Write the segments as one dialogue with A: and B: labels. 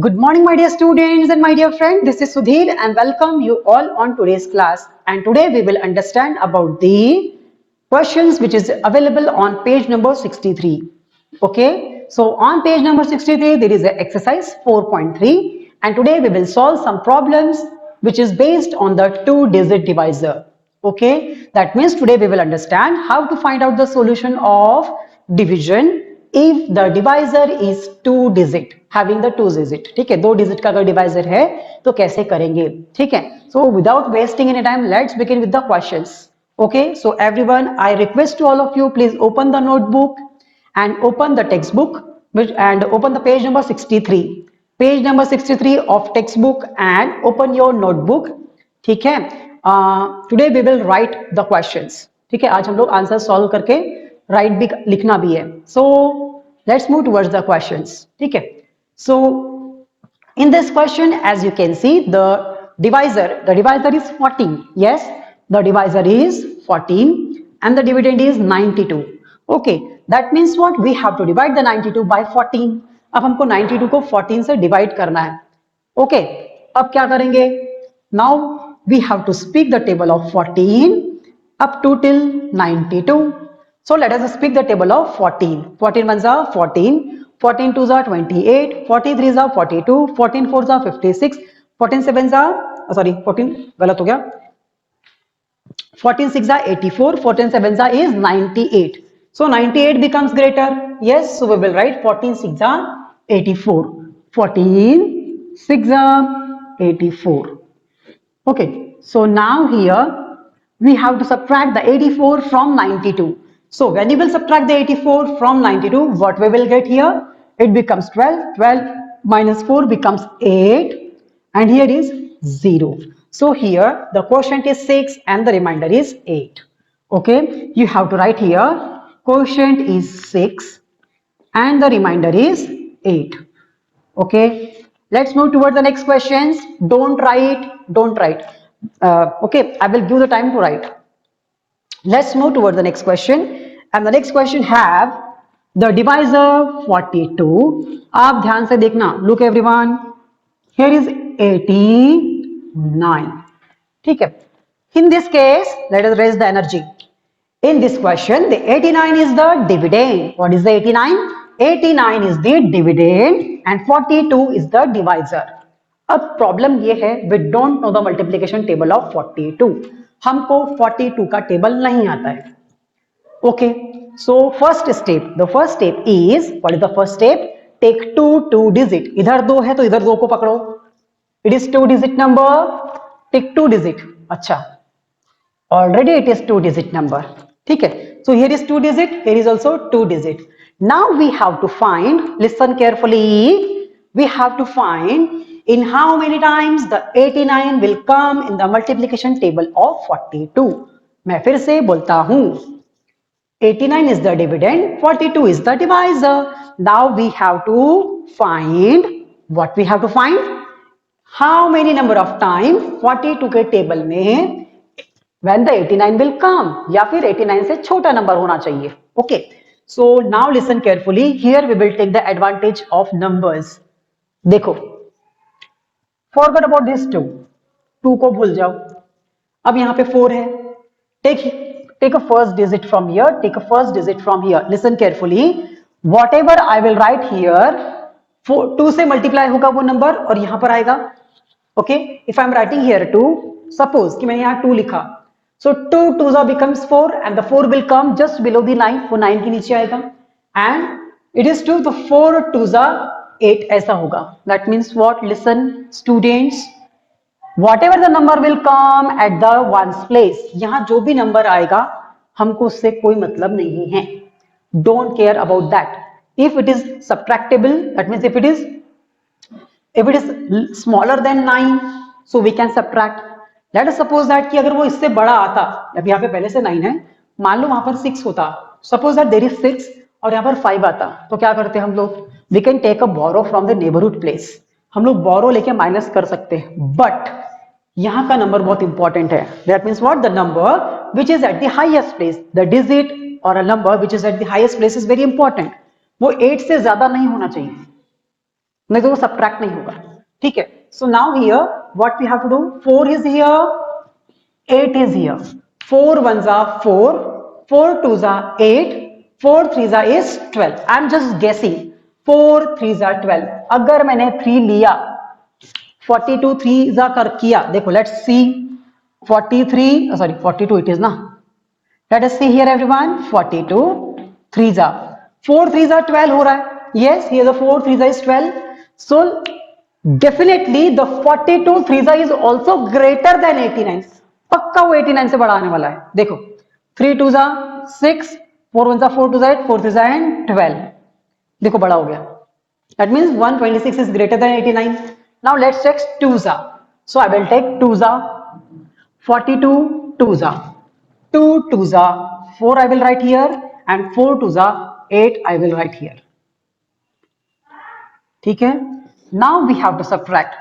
A: Good morning, my dear students and my dear friend. This is Sudhir and welcome you all on today's class. And today we will understand about the questions which is available on page number 63. Okay, so on page number 63 there is an exercise 4.3 and today we will solve some problems which is based on the two-digit divisor. Okay, that means today we will understand how to find out the solution of division if the divisor is two digit, having the two digit. ठीक है, दो digit का अगर divisor है तो कैसे करेंगे? ठीक है, so without wasting any time, let's begin with the questions. Okay, so everyone, I request to all of you, please open the notebook and open the textbook and open the page number 63. Page number 63 of textbook and open your notebook. ठीक है, today we will write the questions. ठीक है, आज हम लोग answer solve करके right भी लिखना भी है. So let's move towards the questions. ठीक है, सो in this question, as you can see, the divisor is 14. Yes, the divisor is 14 and the dividend is 92. Okay, that means what? We have to divide the 92 by 14. अब हमको 92 को 14 से divide करना है. Okay, अब क्या करेंगे? Now we have to speak the table of 14 up to till 92. So let us speak the table of 14. 14 ones are 14, 14 twos are 28, 40 threes are 42, 14 fours are 56, 14 sevens are 14 गलत हो गया, 14 six are 84, 14 sevens are is 98. So 98 becomes greater. Yes, so we will write 14 six are 84, 14 six are 84. Okay, so now here we have to subtract the 84 from 92. So when you will subtract the 84 from 92, what we will get here? It becomes 12. 12 minus 4 becomes 8 and here is 0. So here the quotient is 6 and the remainder is 8. Okay, you have to write here quotient is 6 and the remainder is 8. Okay, let's move toward the next questions. Don't write. Okay, I will give the time to write. Let's move toward the next question. And the next question have the divisor 42. आप ध्यान से देखना. Look everyone. Here is 89. ठीक है. In this case, let us raise the energy. In this question, the 89 is the dividend. What is the 89? 89 is the dividend and 42 is the divisor. अब problem ये है, we don't know the multiplication table of 42. हमको 42 का table नहीं आता है. Okay, so first step, the first step is, what is the first step? Take two digit. इधर दो है तो इधर दो को पकड़ो. It is two digit number. Take two digit. अच्छा, already it is two digit number. ठीक है, so here is two digit, here is also two digit. Now we have to find, listen carefully, we have to find in how many times the 89 will come in the multiplication table of 42. मैं फिर से बोलता हूं, 89 is the dividend, 42 is the divisor. Now we have to find, what we have to find? How many number of time 42 के table में when the 89 will come, या फिर 89 से छोटा नंबर होना चाहिए. Okay, so now listen carefully. Here we will take the advantage of numbers. देखो, forget about this 2. 2 को भूल जाओ. अब यहाँ पे 4 है. Take a first digit from here. Take a first digit from here. Listen carefully. Whatever I will write here, 2 से multiply होगा वो नंबर और यहाँ पर आएगा. Okay, if I am writing here 2, suppose कि मैंने यहाँ 2 लिखा. So 2 twos becomes 4 and the 4 will come just below the 9. वो 9 के नीचे आएगा. And it is 2, the 4 twos are 8 ऐसा होगा. That means what? Listen students, whatever the number will come at the ones place, यहाँ जो भी नंबर आएगा हमको उससे कोई मतलब नहीं है. Don't care about that. If it is subtractable, that means if it is smaller than 9, so we can subtract. Let us suppose that कि अगर वो इससे बड़ा आता, अब यहाँ पे पहले से 9 है, मान लो वहां पर 6 होता, suppose that there is 6 और यहाँ पर 5 आता, तो क्या करते हम लोग? We can take a borrow from the neighborhood place. हम लोग borrow लेके माइनस कर सकते हैं, but यहाँ का नंबर बहुत इंपॉर्टेंट है. That means what? The number which is at the highest place, the digit or a number which is at the highest place is very important. वो 8 से ज्यादा नहीं होना चाहिए. नहीं तो वो सब्ट्रैक्ट नहीं होगा, ठीक है। So now here what we have to do, 4 is here, 8 is here. 4 ones are 4, 4 twos are 8, 4 threes are is 12. I'm just guessing. 4 threes are 12. अगर मैंने 3 लिया, 42 threes are कर किया, देखो let's see. 43 sorry 42 it is ना. Let us see here everyone. 42 threes are 4 threes are 12 हो रहा है. Yes, here the 4 threes are is 12. So definitely the 42 threes are is also greater than 89. पक्का वो 89 से बड़ा आने वाला है. देखो 3 2 जा 6, 4 1 जा 4 2 जा 8, 4 3 जा 12. देखो बड़ा हो गया. That means 126 is greater than 89. Now let's check 2 जा. So I will take 2 जा 42 2 जा 2 2 जा 4 I will write here and 4 2 जा 8 I will write here. ठीक है. Now we have to subtract.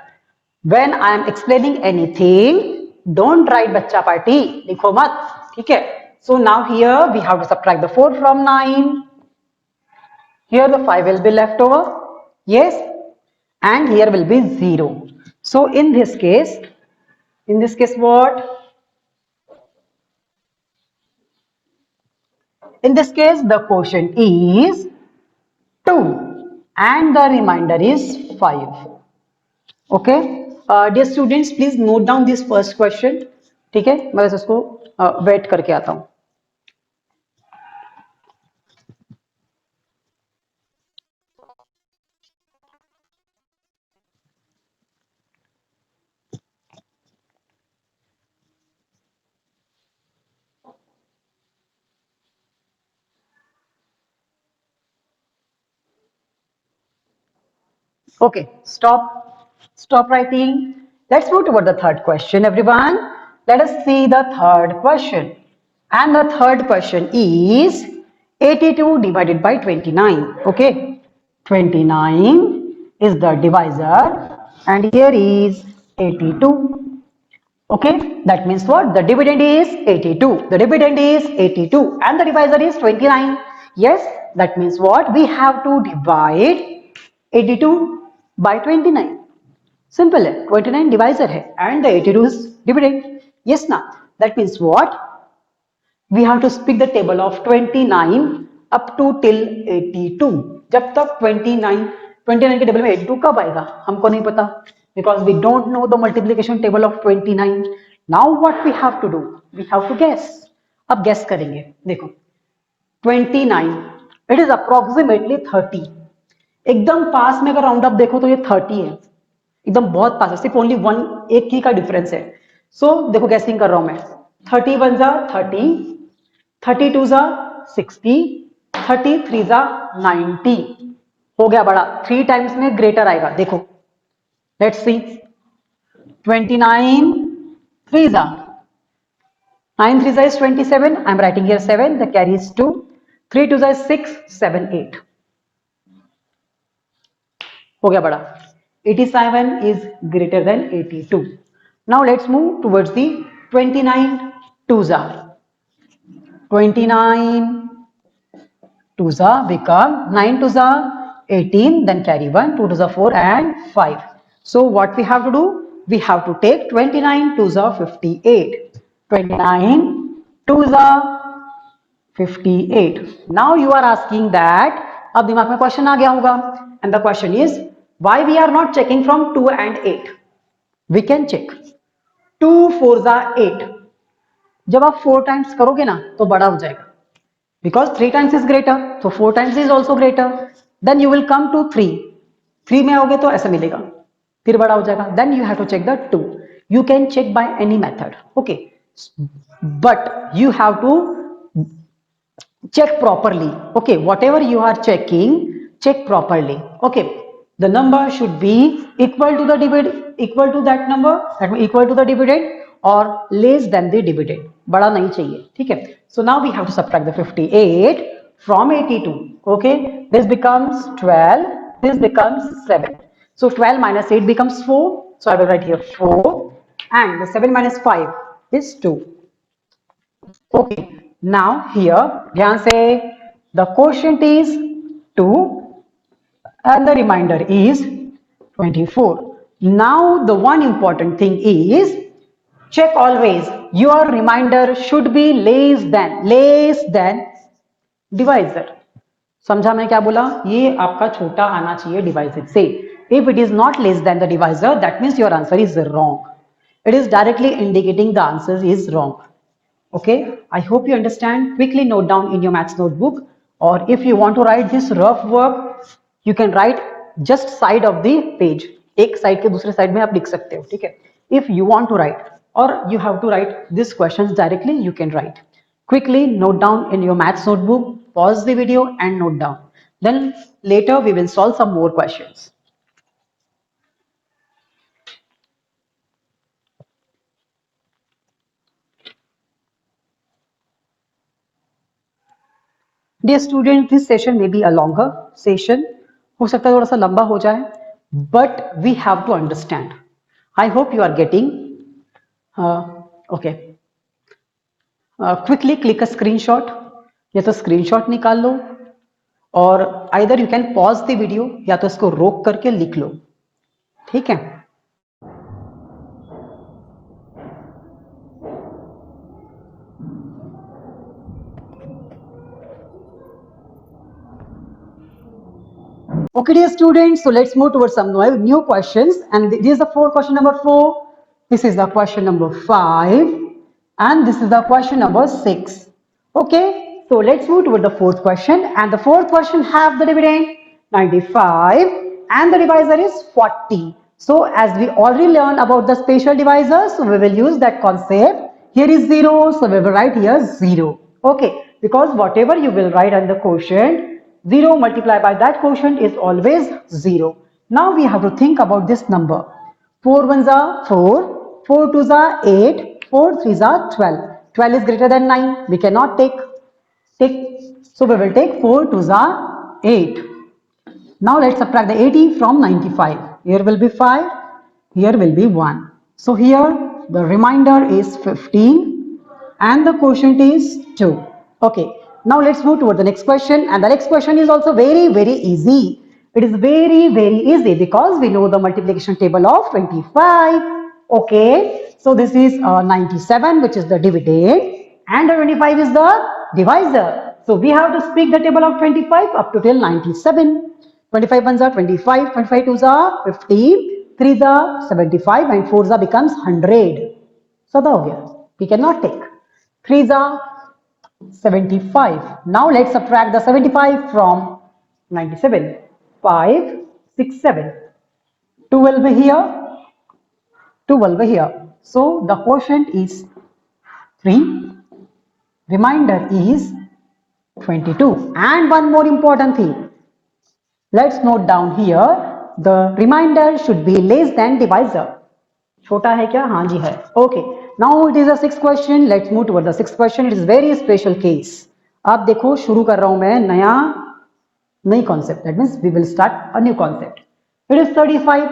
A: When I am explaining anything, don't write बच्चा party, लिखो मत, ठीक है. So now here we have to subtract the 4 from 9. Here the 5 will be left over, yes, and here will be 0. So in this case what? In this case the quotient is 2 and the remainder is 5. Okay, dear students, please note down this first question. ठीक है, मैं बस उसको wait करके आता हूं. Okay, stop writing. Let's move toward the third question, everyone. Let us see the third question. And the third question is 82 divided by 29. Okay, 29 is the divisor and here is 82. Okay, that means what? The dividend is 82. The dividend is 82 and the divisor is 29. Yes, that means what? We have to divide 82 by 29. Simple है, 29 divisor है and the 82 is dividend. Yes ना? That means what? We have to speak the table of 29 up to till 82. जब तक 29 के table में 82 कब आएगा हमको नहीं पता, because we don't know the multiplication table of 29. Now what we have to do? We have to guess. अब guess करेंगे. देखो 29 it is approximately 30. एकदम पास में अगर राउंड अप देखो तो ये 30 है, एकदम बहुत पास है, सिर्फ ओनली एक की का डिफरेंस है. सो देखो गैसिंग कर रहा हूं मैं. 31 जा 30, 32 जा 60, 33 जा 90. हो गया बड़ा, 3 टाइम्स में ग्रेटर आएगा. देखो लेट्स सी. 29 3 जा 9 3 जा is 27. I am writing here 7. The carry is 2. 3 2 जा is 6, 7 8. हो गया बड़ा. 87 is greater than 82. Now let's move towards the 29 twos are. 29 twos are become 9 twos are 18, then carry 1, 2 twos are 4 and 5. So what we have to do? We have to take 29 twos are 58. 29 twos are 58. Now you are asking that, अब दिमाग में question आ गया होगा, and the question is why we are not checking from 2 and 8. We can check. 2 4s are 8. जब आप 4 times करोगे ना तो बड़ा हो जाएगा, because 3 times is greater, so 4 times is also greater. Then you will come to 3. 3 में आओगे तो ऐसा मिलेगा, फिर बड़ा हो जाएगा. Then you have to check the 2. You can check by any method, okay, but you have to check properly. Okay, whatever you are checking, check properly. Okay, the number should be equal to the equal to that number, that means equal to the dividend or less than the dividend. बड़ा नहीं चाहिए, ठीक है. So now we have to subtract the 58 from 82. Okay, this becomes 12, this becomes 7. So 12 minus 8 becomes 4. So I will write here 4 and the 7 minus 5 is 2. Okay, now here ध्यान से, the quotient is 2 and the remainder is 24. Now the one important thing is check always your reminder should be less than divisor. समझा मैं क्या बोला? ये आपका छोटा आना चाहिए डिवाइजर से. If it is not less than the divisor, that means your answer is wrong. It is directly indicating the answer is wrong. Okay, I hope you understand. Quickly note down in your maths notebook, or if you want to write this rough work, you can write just side of the page. एक side के दूसरे side में आप लिख सकते हो, ठीक है? If you want to write, or you have to write these questions directly, you can write. Quickly note down in your maths notebook, pause the video and note down. Then later we will solve some more questions. Dear students, this session may be a longer session. हो सकता है थोड़ा सा लंबा हो जाए, but we have to understand. I hope you are getting. Okay. Quickly click a screenshot. या तो screenshot निकाल लो, और either you can pause the video या तो इसको रोक करके लिख लो, ठीक है? Okay, dear students, so let's move towards some new questions. And this is the question number 4. This is the question number 5. And this is the question number 6. Okay, so let's move toward the fourth question. And the fourth question have the dividend 95 and the divisor is 40. So as we already learned about the special divisors, so we will use that concept. Here is 0, so we will write here 0. Okay, because whatever you will write on the quotient, 0 multiplied by that quotient is always 0. Now we have to think about this number. 4 ones are 4, 4 twos are 8, 4 threes are 12. 12 is greater than 9. We cannot take. So we will take 4 twos are 8. Now let's subtract the 80 from 95. Here will be 5, here will be 1. So here the remainder is 15 and the quotient is 2. Okay. Now let's move toward the next question, and the next question is also very easy. It is very easy because we know the multiplication table of 25. Okay, so this is 97, which is the dividend, and 25 is the divisor. So we have to speak the table of 25 up to till 97. 25 ones are 25, 25 twos are 50, 3s are 75 and 4s are becomes 100. So the obvious, we cannot take. 3s are 75. Now let's subtract the 75 from 97. 5, 6, 7. 2 will be here. 2 will be here. So the quotient is 3. Remainder is 22. And one more important thing. Let's note down here. The remainder should be less than divisor. छोटा है क्या? हाँ जी है. Okay. Now it is a sixth question. Let's move toward the sixth question. It is very special case. अब देखो शुरू कर रहा हूं मैं नई concept. That means we will start a new concept. It is 35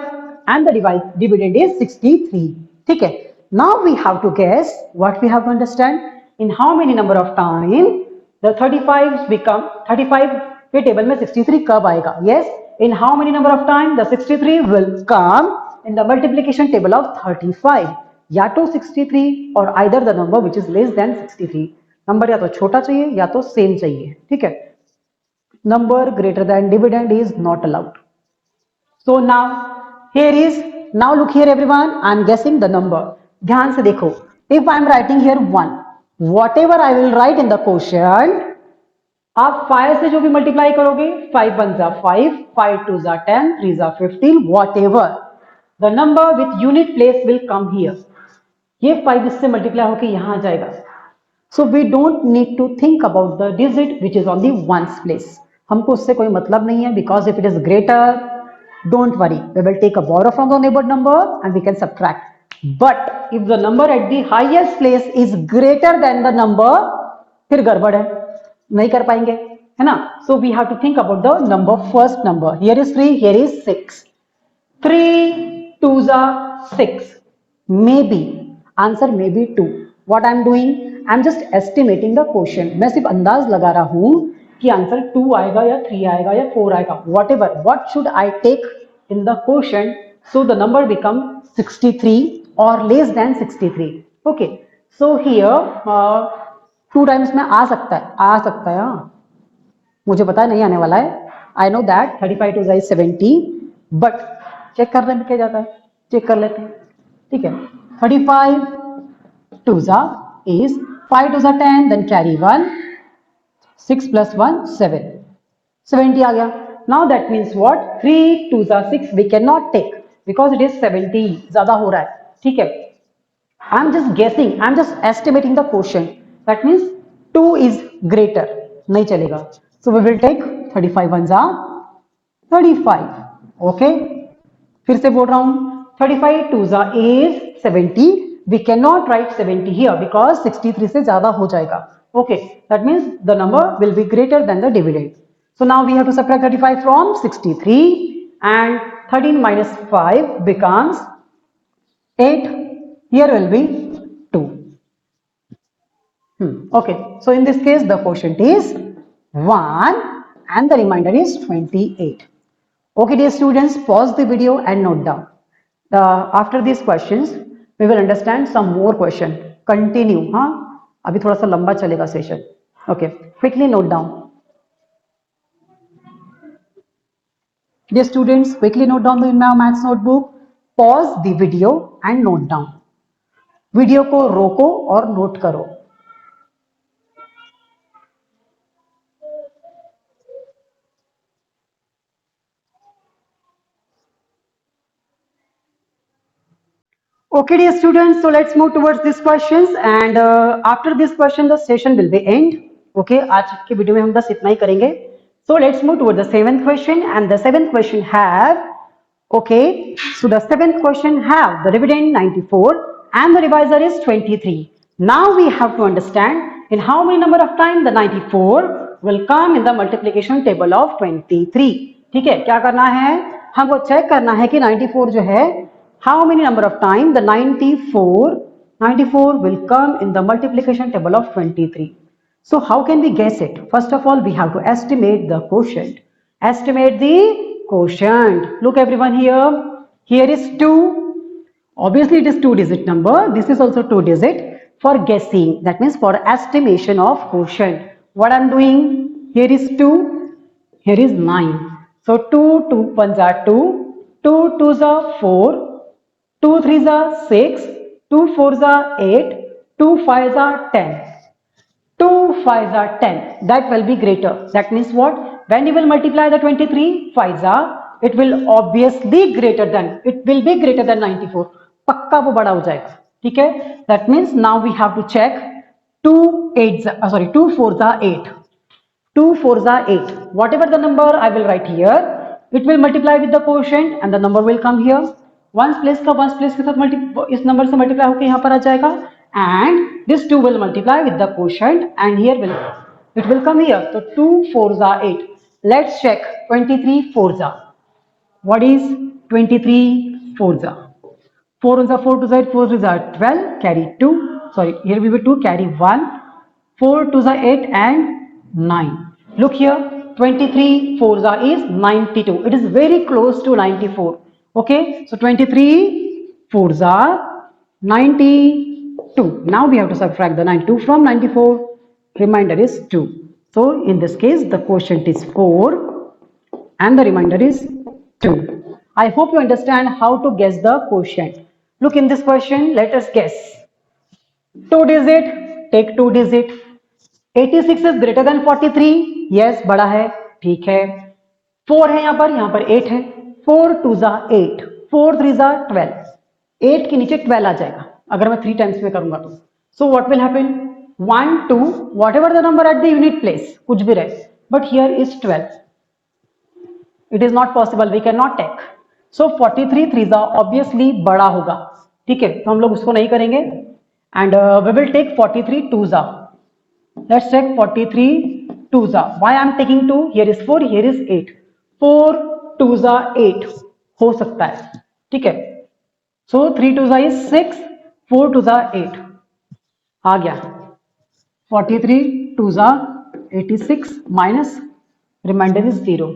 A: and the dividend is 63. ठीक है. Now we have to guess what we have to understand. In how many number of time the 35 become 35 के table में 63 कब आएगा? Yes. In how many number of time the 63 will come in the multiplication table of 35. या तो 63 और either the number which is less than 63. Number या तो छोटा चाहिए या तो सेम चाहिए, ठीक है? Number greater than dividend is not allowed. So now here is, now look here everyone, I am guessing the number. ध्यान से देखो, if I am writing here 1, whatever I will write in the quotient, आप 5 से जो भी multiply करोगे, 5 1s are 5, 5 2s are 10, 3s are 15, whatever. The number with unit place will come here. ये 5 इससे मल्टीप्लाई होकर यहां आ जाएगा. So we don't need to think about the digit which is on the ones place. हमको उससे कोई मतलब नहीं है, because if it is greater, don't worry. We will take a borrow from the neighbor number and we can subtract. But if the number at the highest place is greater than the number, फिर गड़बड़ है, नहीं कर पाएंगे, है ना? So we have to think about the number, first number. Here is 3, here is 6. 3 2s are 6. Maybe answer may be 2. What I am doing? I am just estimating the quotient. मैं सिर्फ अंदाज लगा रहा हूं कि आंसर 2 आएगा या 3 आएगा या 4 आएगा. Whatever. What should I take? in the quotient, so the number become 63 or less than 63. Okay, so here 2 times में आ सकता है, हाँ, मुझे पता नहीं आने वाला है. I know that 35 2 is 70, but check करने में क्या जाता है, चेक कर लेते हैं. ठीक है, 35 2 is 5 2 10, then carry 1, 6 plus 1 7, 70 आ गया. Now that means what, 3 2 6 we cannot take because it is 70, ज्यादा हो रहा है. ठीक है, I'm just guessing, I'm just estimating the quotient. That means 2 is greater. नहीं चलेगा. So we will take 35 ones are 35. Okay. फिर से बोल रहा हूँ, 35 twos are is 70. We cannot write 70 here because 63 से ज़्यादा हो जाएगा. Okay. That means the number will be greater than the dividend. So now we have to subtract 35 from 63 and 13 minus 5 becomes 8. Here will be 2. Okay, so in this case the quotient is 1 and the remainder is 28. Okay dear students, pause the video and note down. After these questions we will understand some more question. Continue, हाँ, अभी थोड़ा सा लंबा चलेगा session. Okay, quickly note down. Dear students, quickly note down in my maths notebook. Pause the video and note down. Video को रोको और note करो. Okay dear students, so let's move towards these questions and after this question the session will be end. Okay, आज के video में हम बस इतना ही करेंगे. So let's move towards the 7th question and the 7th question have, okay, so the 7th question have the dividend 94 and the divisor is 23. Now we have to understand in how many number of time the 94 will come in the multiplication table of 23. ठीक है, क्या करना है, हमको check करना है कि 94 जो है how many number of time the 94 will come in the multiplication table of 23. So how can we guess it? First of all we have to estimate the quotient. Estimate the quotient. Look everyone here. Here is 2. Obviously it is 2-digit number. This is also 2-digit. For guessing, that means for estimation of quotient, what I'm doing, here is 2, here is 9. So 2 1s are 2, 2 2s are 4, 2 3s are 6, 2 4s are 8, 2 5s are 10. 2 5s are 10. That will be greater. That means what? When you will multiply the 23 5s are, it will obviously greater than. It will be greater than 94. पक्का वो बड़ा हो जाएगा. ठीक है? That means now we have to check 2 4s are 8. 2 4s are 8. Whatever the number I will write here, it will multiply with the quotient and the number will come here. Ones place का ones place के साथ इस number से multiply होकर यहाँ पर आ जाएगा and this 2 will multiply with the quotient and here it will come here. So 2 4s are 8. Let's check 23 4s are. What is 23 4s are? 4 ones are 4 2s are 4 2s are 12. Carry 2. Sorry, here will be 2. Carry 1. 4 2s are 8 and 9. Look here. 23 4s are is 92. It is very close to 94. Okay, so 23 4s are 92. Now we have to subtract the 92 from 94. Remainder is 2. So in this case the quotient is 4 and the remainder is 2. I hope you understand how to guess the quotient. Look in this question, let us guess. 2 digit, take 2 digit. 86 is greater than 43. Yes, बड़ा है, ठीक है. 4 है यहाँ पर 8 है. 4 2s are 8, 4 3s are 12. 8 के नीचे 12 आ जाएगा अगर मैं 3 टाइम्स में करूंगा तो. So what will happen? 1 2 whatever the number at the unit place, कुछ भी रहे, but here is 12. It is not possible, we cannot take. So 43 3s are obviously बड़ा होगा. ठीक है, तो हम लोग उसको नहीं करेंगे and we will take 43 2s are. Let's check 43 2s are. Why I am taking 2? Here is 4, here is 8. 4 2s are 8 हो सकता है. ठीक है, so 3 2s are is 6, 4 2s are 8 आ गया. 43 2s are 86 minus remainder is 0.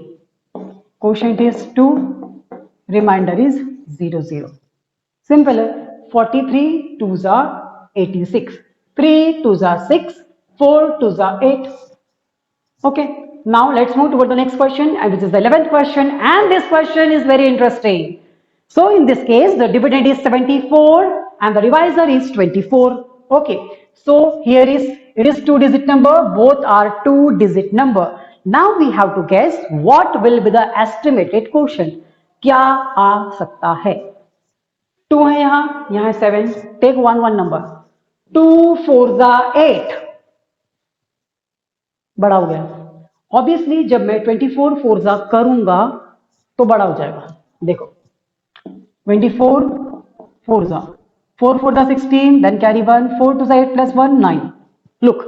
A: Quotient is 2 remainder is 0 0. Simple है. 43 2s are 86. 3 2s are 6. 4 2s are 8. Okay. Now let's move toward the next question, and which is the 11th question, and this question is very interesting. So in this case, the dividend is 74 and the divisor is 24. Okay. So here it is two-digit number. Both are two-digit number. Now we have to guess what will be the estimated quotient. क्या आ सकता है? 2 है यहाँ है 7. Take one number. 2 4 8. बड़ा हो गया. Obviously जब मैं 24 4 करूंगा तो बड़ा हो जाएगा. देखो 24 4 4 4 16, then carry 1, 4 2 8 plus 1 9. Look,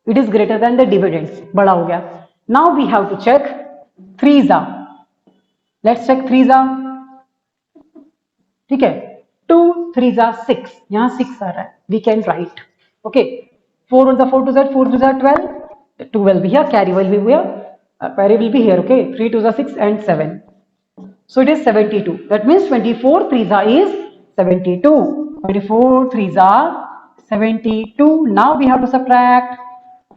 A: it is greater than the dividends. बड़ा हो गया. Now we have to check 3 let's check 3 ठीक है. 2 3 6. यहाँ 6 आ रहा है. We can write. Okay. 4 1 4 2 4 3 12. 2 will be here. Carry will be here. Carry will be here. Okay. 3 2 6 and 7. So it is 72. That means 24 3 is 72. 24 3 72. Now we have to subtract.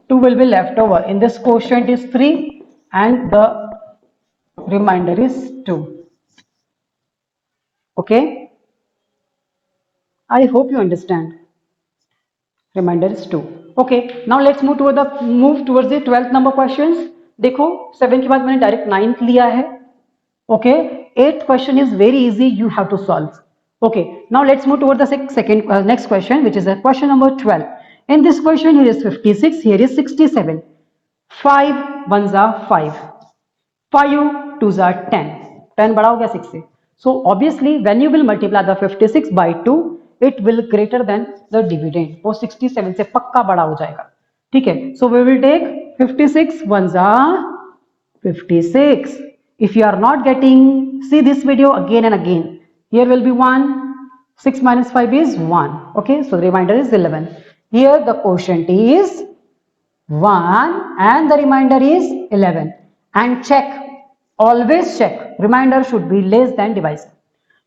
A: 2 will be left over. In this quotient is 3 and the remainder is 2. Okay. I hope you understand. Remainder is 2. Okay. Now let's move towards the 12th number questions. देखो 7 के बाद मैंने direct 9th लिया है. Okay. 8th question is very easy. You have to solve. Okay. Now let's move toward the next question, which is question number 12. In this question, here is 56. Here is 67. 5 1s are 5. 5 2s are 10. 10 बड़ा हो गया 6 से. So obviously, when you will multiply the 56 by 2, it will greater than the dividend. वो 67 से पक्का बड़ा हो जाएगा. ठीक है. So we will take 56 1s are 56. If you are not getting, see this video again and again. Here will be 1. 6 minus 5 is 1. Okay. So the remainder is 11. Here the quotient is 1 and the remainder is 11. And check. Always check. Remainder should be less than divisor.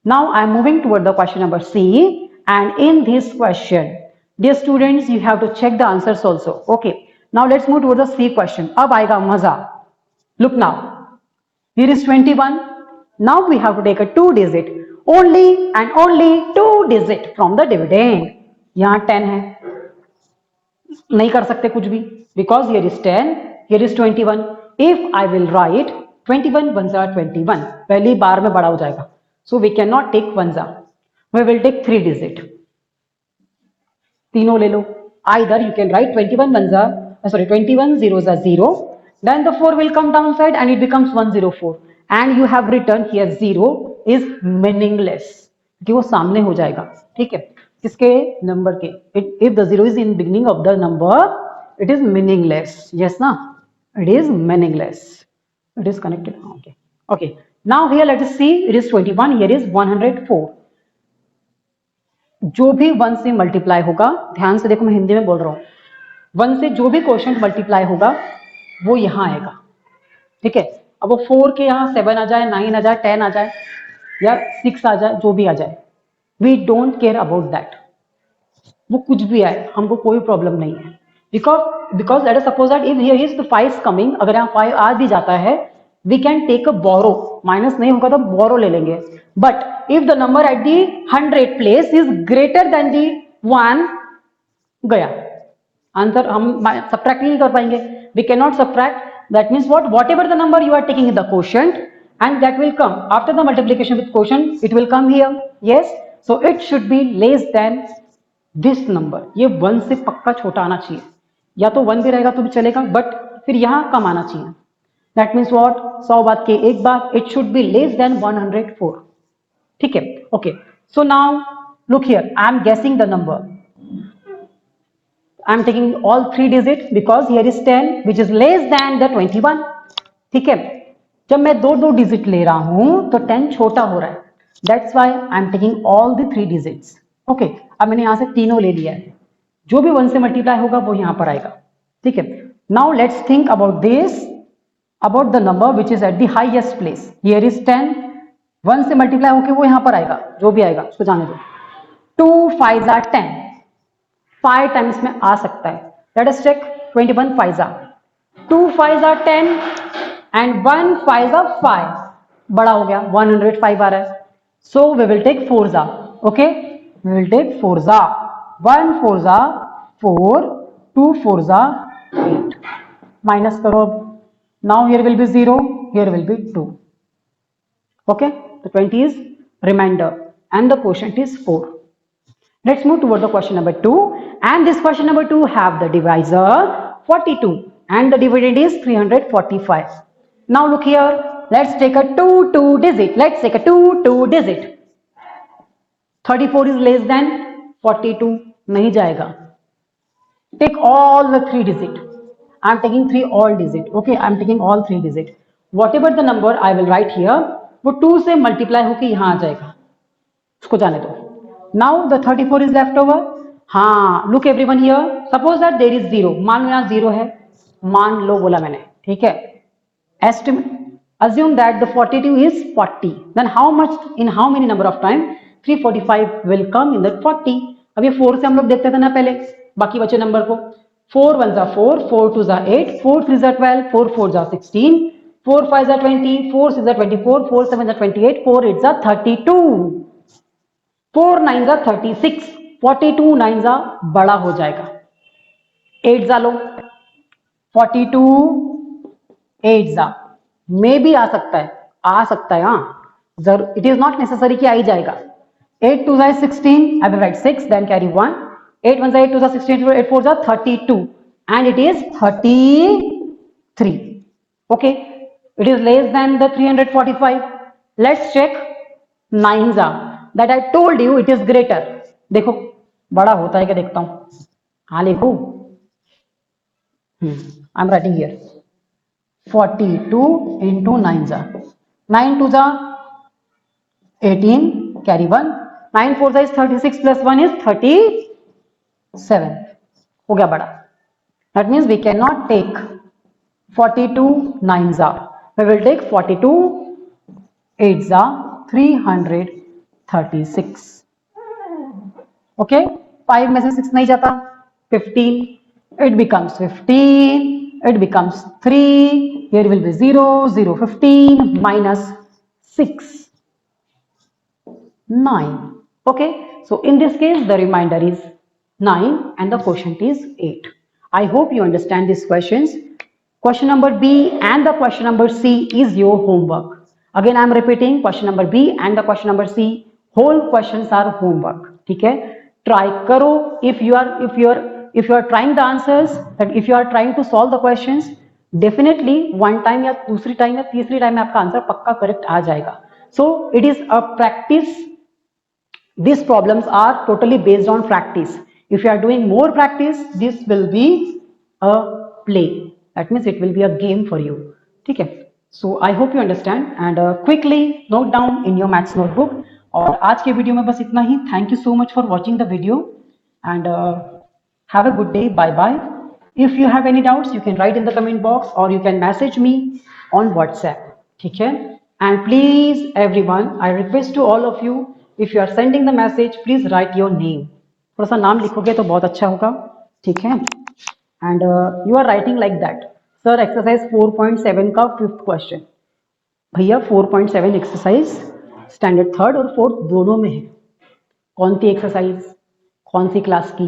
A: Now I am moving toward the question number C, and in this question, dear students, you have to check the answers also. Okay. Now let's move toward the C question. अब आएगा मजा. Look now. Here is 21. Now we have to take a 2-digit. Only and only 2-digit from the dividend. यहाँ 10 है. नहीं कर सकते कुछ भी. Because here is 10. Here is 21. If I will write 21 1s are 21. पहली बार में बड़ा हो जाएगा. So we cannot take 1s. We will take 3-digit. तीनों ले लो. Either you can write 21 1s are, 21 0s are 0. Then the 4 will come downside and it becomes 104. And you have written here 0 is meaningless. कि वो सामने हो जाएगा. ठीक है. किसके नंबर के? If the 0 is in beginning of the number, it is meaningless. Yes ना? It is meaningless. It is connected. Okay. Okay. Now here let us see. It is 21. Here is 104. जो भी 1 से मल्टीप्लाई होगा, ध्यान से देखो मैं हिंदी में बोल रहा हूं. 1 से जो भी क्वोशिएंट मल्टीप्लाई होगा वो यहां आएगा. ठीक है. अब वो 4 के यहां 7 आ जाए, 9 आ जाए, 10 आ जाए या 6 आ जाए, जो भी आ जाए, we don't care about that. वो कुछ भी आए, हमको कोई प्रॉब्लम नहीं है. Because let us suppose that if here is the 5 coming, अगर यहाँ 5 आ भी जाता है, we can take a borrow. Minus नहीं होगा तो borrow ले लेंगे. But if the number at the 100 place is greater than the 1, गया आंसर. हम subtract नहीं कर पाएंगे. We cannot subtract. That means what? Whatever the number you are taking in the quotient, and that will come after the multiplication with quotient. It will come here. Yes. So it should be less than this number. ये 1 से पक्का छोटा आना चाहिए. या तो 1 भी रहेगा तो भी चलेगा, बट फिर यहां कम आना चाहिए. That means what? 100 बात के एक बात. It should be less than 104. ठीक है. Okay. So now look here. I am guessing the number. I am taking all 3 digit because here is 10 which is less than the 21. ठीक है. जब मैं 2 डिजिट ले रहा हूं तो 10 छोटा हो रहा है. That's why I am taking all the 3 digits. Okay. अब मैंने यहां से तीनों ले लिया है. जो भी 1 से मल्टीप्लाई होगा वो यहां पर आएगा. ठीक है. Now let's think about this, about the number which is at the highest place. Here is 10. 1 से मल्टीप्लाई होके वो यहां पर आएगा, जो भी आएगा उसको जाने दो। 2 5 are 10, 5 टाइम्स में आ सकता है। Let us check 21 5 are 2 5 are 10 and 1 5 are 5, बड़ा हो गया 105 आ रहा है। सो वी विल टेक 4 जा, ओके वी विल टेक 4 जा, 1 4 जा 4, 2 4 जा 8, माइनस करो अब। Now here will be 0, here will be 2, okay the 20 is remainder and the quotient is 4. Let's move toward the question number 2, and this question number 2 have the divisor 42 and the dividend is 345. Now look here, let's take a 2 digit, let's take a 2 digit. 34 is less than 42, nahi jayega. Take all the 3 digit. I am taking 3 all digit, okay I am taking all 3 digit. Whatever the number I will write here, वो 2 से multiply होके यहाँ आ जाएगा, उसको जाने दो। Now the 34 is left over. हाँ, look everyone here. Suppose that there is 0. मान लो यहाँ 0 है, मान लो बोला मैंने, ठीक है। Estimate, assume that the 42 is 40. Then how much, in how many number of time 345 will come in that 40? अब ये 4 से हम लोग देखते थे ना पहले, बाकी बचे नंबर को। 4 1 जा 4, 4 2 जा 8, 4 3 जा 12, 4 4 जा 16, 4 5 जा 20, 4 6 जा 24, 4 7 जा 28, 4 8 जा 32, 4 9 जा 36, 42 9 जा बड़ा हो जाएगा, 8 जा लो, 42 8 जा मे भी आ सकता है हाँ, जरूर इट इज नॉट नेसेसरी कि आ ही जाएगा। 8 2 जा 16, I will write 6 then carry 1, 8 1 जा 8 2 जा 16, 8 4 जा 32 and it is 33, okay it is less than the 345. Let's check 9 जा, that I told you it is greater, देखो बड़ा होता है क्या देखता हूं, हाँ लिखो, I am writing here 42 into 9 जा, 9 2 जा 18 carry 1, 9 4 जा is 36 plus 1 is 37, हो गया बड़ा। That means we cannot take 42 9 जा, we will take 42 8 जा 336, okay 5 में से 6 नहीं जाता, 15, it becomes 15, it becomes 3, here will be 0 0 15 minus 6 9, okay so in this case the remainder is 9 and the quotient is 8. I hope you understand these questions. Question number B and the question number C is your homework. Again I am repeating, question number B and the question number C, whole questions are homework, ठीक है। try करो, if you are trying the answers, that if you are trying to solve the questions, definitely one time या दूसरी time या तीसरी time में आपका answer पक्का करेक्ट आ जाएगा। so it is a practice, these problems are totally based on practice. If you are doing more practice, this will be a play, that means it will be a game for you, ठीक है। so I hope you understand and quickly note down in your maths notebook. और आज के video में बस इतना ही। Thank you so much for watching the video and have a good day, bye bye. If you have any doubts you can write in the comment box और you can message me on WhatsApp, ठीक है। And please everyone, I request to all of you, if you are sending the message please write your name, थोड़ा सा नाम लिखोगे तो बहुत अच्छा होगा, ठीक है। And you are writing like that, sir exercise 4.7 का 5th क्वेश्चन, भैया 4.7 एक्सरसाइज स्टैंडर्ड 3rd और 4th दोनों में है। कौन सी एक्सरसाइज, कौन सी क्लास की,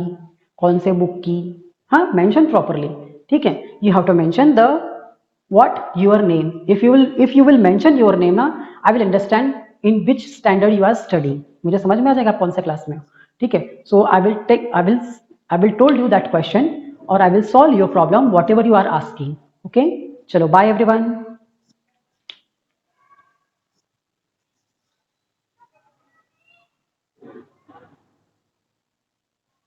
A: कौन से बुक की, हाँ मेंशन प्रॉपरली, ठीक है। You have to mention the what your name, if you will mention your name ना, I will understand in which standard you are studying, मुझे समझ में आ जाएगा कौन से क्लास में हो, ठीक है। So I will told you that question और I will solve your problem whatever you are asking, okay. चलो बाय एवरीवन।